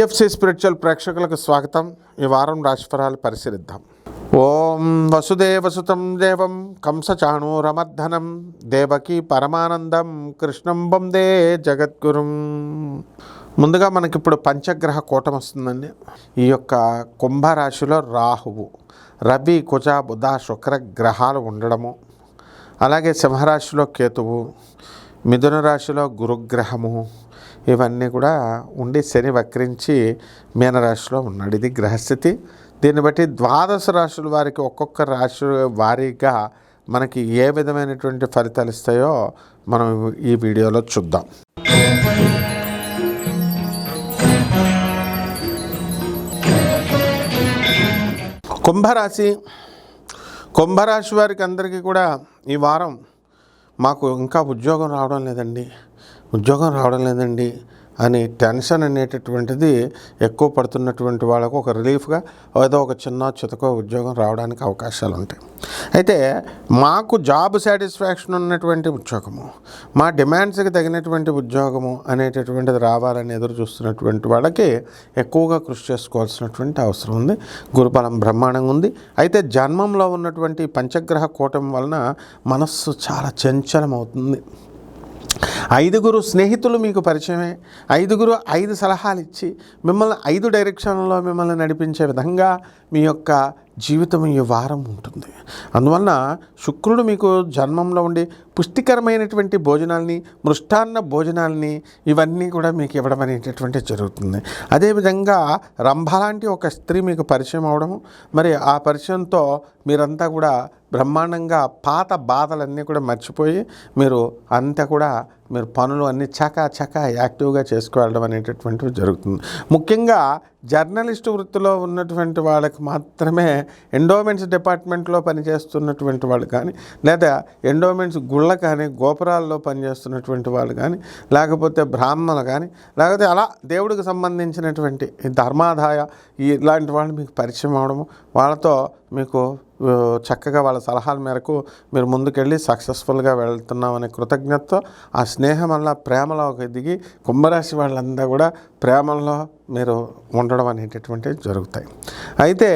TFC spiritual ప్రేక్షకులకు స్వాగతం. ఈ వారం రాశిఫలాలు పరిశీలిద్దాం. ఓం వసుదేవసుతం దేవం కంసచాణూరమర్ధనం దేవకీ పరమానందం కృష్ణం వందే జగద్గురుం. ముందుగా మనకిప్పుడు పంచగ్రహ కూటం వస్తుందండి. ఈ యొక్క కుంభరాశిలో రాహువు, రవి, కుజ, బుధ, శుక్ర గ్రహాలు ఉండడము, అలాగే సింహరాశిలో కేతువు, మిథున రాశిలో గురుగ్రహము, ఇవన్నీ కూడా ఉండి శని వక్రించి మీనరాశిలో ఉన్నాడు. ఇది గ్రహస్థితి. దీన్ని బట్టి ద్వాదశ రాశుల వారికి ఒక్కొక్క రాశి వారీగా మనకి ఏ విధమైనటువంటి ఫలితాలు ఇస్తాయో మనం ఈ వీడియోలో చూద్దాం. కుంభరాశి వారికి అందరికీ కూడా ఈ వారం మాకు ఇంకా ఉద్యోగం రావడం లేదండి అని టెన్షన్ అనేటటువంటిది ఎక్కువ పడుతున్నటువంటి వాళ్ళకు ఒక రిలీఫ్గా ఏదో ఒక చిన్న చితకో ఉద్యోగం రావడానికి అవకాశాలు ఉంటాయి. అయితే మాకు జాబ్ సాటిస్ఫాక్షన్ ఉన్నటువంటి ఉద్యోగము, మా డిమాండ్స్కి తగినటువంటి ఉద్యోగము అనేటటువంటిది రావాలని ఎదురు చూస్తున్నటువంటి వాళ్ళకి ఎక్కువగా కృషి చేసుకోవాల్సినటువంటి అవసరం ఉంది. గురుబలం బ్రహ్మాండంగా ఉంది. అయితే జన్మంలో ఉన్నటువంటి పంచగ్రహ కూటమి వలన మనస్సు చాలా చంచలమవుతుంది. 5 స్నేహితులు మీకు పరిచయమే. 5 సలహాలు ఇచ్చి మిమ్మల్ని 5 డైరెక్షన్లో మిమ్మల్ని నడిపించే విధంగా మీ యొక్క జీవితం ఈ వారం ఉంటుంది. అందువలన శుక్రుడు మీకు జన్మంలో ఉండి పుష్టికరమైనటువంటి భోజనాల్ని, మృష్టాన్న భోజనాల్ని ఇవన్నీ కూడా మీకు ఇవ్వడం అనేటటువంటి జరుగుతుంది. అదేవిధంగా రంభ లాంటి ఒక స్త్రీ మీకు పరిచయం అవడము, మరి ఆ పరిచయంతో మీరంతా కూడా బ్రహ్మాండంగా పాత బాధలన్నీ కూడా మర్చిపోయి మీరు పనులు అన్నీ చకా యాక్టివ్గా చేసుకువెళ్ళడం అనేటటువంటివి జరుగుతుంది. ముఖ్యంగా జర్నలిస్టు వృత్తిలో ఉన్నటువంటి వాళ్ళకి మాత్రమే ఎండోమెంట్స్ డిపార్ట్మెంట్లో పనిచేస్తున్నటువంటి వాళ్ళు కానీ, లేదా ఎండోమెంట్స్ గుళ్ళ కానీ గోపురాల్లో పనిచేస్తున్నటువంటి వాళ్ళు కానీ, లేకపోతే బ్రాహ్మణులు కానీ, లేకపోతే అలా దేవుడికి సంబంధించినటువంటి ధర్మాదాయ ఇలాంటి వాళ్ళు మీకు పరిచయం అవడము, వాళ్ళతో మీకు చక్కగా వాళ్ళ సలహాల మేరకు మీరు ముందుకెళ్ళి సక్సెస్ఫుల్గా వెళ్తున్నామనే కృతజ్ఞతతో ఆ స్నేహం వల్ల ప్రేమలో దిగి కుంభరాశి వాళ్ళంతా కూడా ప్రేమలో మీరు ఉండడం అనేటటువంటివి జరుగుతాయి. అయితే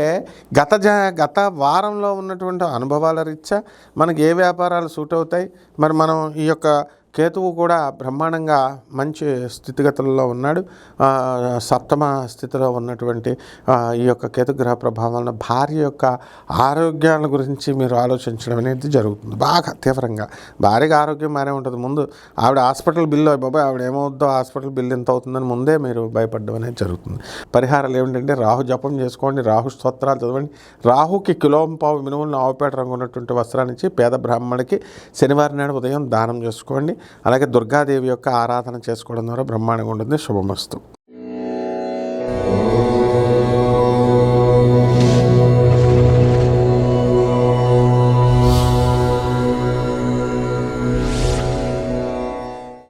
గత వారంలో ఉన్నటువంటి అనుభవాల రీత్యా మనకి ఏ వ్యాపారాలు సూట్ అవుతాయి, మరి మనం ఈ యొక్క కేతువు కూడా బ్రహ్మాండంగా మంచి స్థితిగతుల్లో ఉన్నాడు. సప్తమ స్థితిలో ఉన్నటువంటి ఈ యొక్క కేతుగ్రహ ప్రభావం వలన భార్య యొక్క ఆరోగ్యాల గురించి మీరు ఆలోచించడం అనేది జరుగుతుంది బాగా తీవ్రంగా. భార్యగా ఆరోగ్యం బాగానే ఉంటుంది. ముందు ఆవిడ హాస్పిటల్ బిల్లు బాబాయ్ ఆవిడ ఏమవుద్దో హాస్పిటల్ బిల్లు ఎంత అవుతుందని ముందే మీరు భయపడడం అనేది జరుగుతుంది. పరిహారాలు ఏమిటంటే రాహు జపం చేసుకోండి, రాహు స్తోత్రాలు చదవండి, రాహుకి కిలోంపావు మినుములను ఆవుపేట రంగు ఉన్నటువంటి వస్త్రాన్ని ఇచ్చి పేద బ్రాహ్మణుడికి శనివారం నాడు ఉదయం దానం చేసుకోండి. అలాగే దుర్గాదేవి యొక్క ఆరాధన చేసుకోవడం ద్వారా బ్రహ్మాండంగా ఉంటుంది. శుభమస్తు.